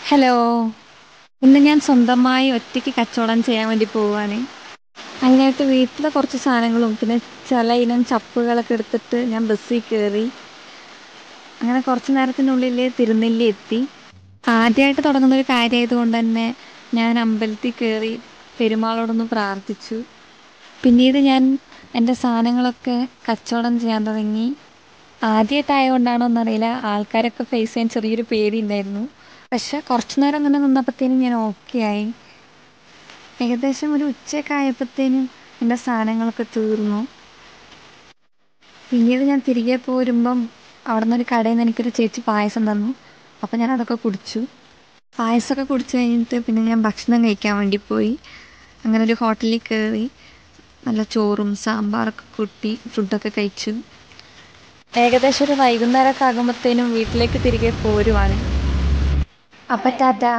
Hello. ഇന്ന് ഞാൻ സ്വന്തമായി ഒറ്റയ്ക്ക് കച്ചവടം ചെയ്യാൻ വേണ്ടി പോവുകയാണ്. അതിനായിട്ട് വീട്ടിലെ കുറച്ച് സാധനങ്ങളും പിന്നെ ചില ഇനം ചപ്പുകളൊക്കെ എടുത്തിട്ട് ഞാൻ ബസ്സിൽ കയറി. അങ്ങനെ കുറച്ച് നേരത്തിനുള്ളിൽ തിരുനെല്ലി എത്തി. ആദ്യമായിട്ട് തുടങ്ങുന്ന ഒരു കാര്യമായതുകൊണ്ട് തന്നെ ഞാൻ അമ്പലത്തിൽ കയറി പെരുമാളോടൊന്ന് പ്രാർത്ഥിച്ചു. പിന്നീട് ഞാൻ എൻ്റെ സാധനങ്ങളൊക്കെ കച്ചവടം ചെയ്യാൻ തുടങ്ങി. ആദ്യമായിട്ടായതുകൊണ്ടാണോ എന്നറിയില്ല, ആൾക്കാരൊക്കെ ഫേസ് ചെയ്യാൻ ചെറിയൊരു പേടി ഉണ്ടായിരുന്നു. പക്ഷെ കുറച്ച് നേരം അങ്ങനെ നിന്നപ്പോഴത്തേനും ഞാൻ ഓക്കെ ആയി. ഏകദേശം ഒരു ഉച്ചയൊക്കെ ആയപ്പോഴത്തേനും എൻ്റെ സാധനങ്ങളൊക്കെ തീർന്നു. പിന്നീട് ഞാൻ തിരികെ പോരുമ്പം അവിടെ നിന്നൊരു കടയിൽ നിന്ന് എനിക്കൊരു ചേച്ചി പായസം തന്നു. അപ്പം ഞാൻ അതൊക്കെ കുടിച്ചു. പായസമൊക്കെ കുടിച്ച് കഴിഞ്ഞിട്ട് പിന്നെ ഞാൻ ഭക്ഷണം കഴിക്കാൻ വേണ്ടി പോയി. അങ്ങനെ ഒരു ഹോട്ടലിൽ കയറി നല്ല ചോറും സാമ്പാറൊക്കെ കൂട്ടി ഫുഡൊക്കെ കഴിച്ചു. ഏകദേശം ഒരു വൈകുന്നേരമൊക്കെ ആകുമ്പോഴത്തേനും വീട്ടിലേക്ക് തിരികെ പോരുവാണ്. അപ്പം ടാറ്റാ.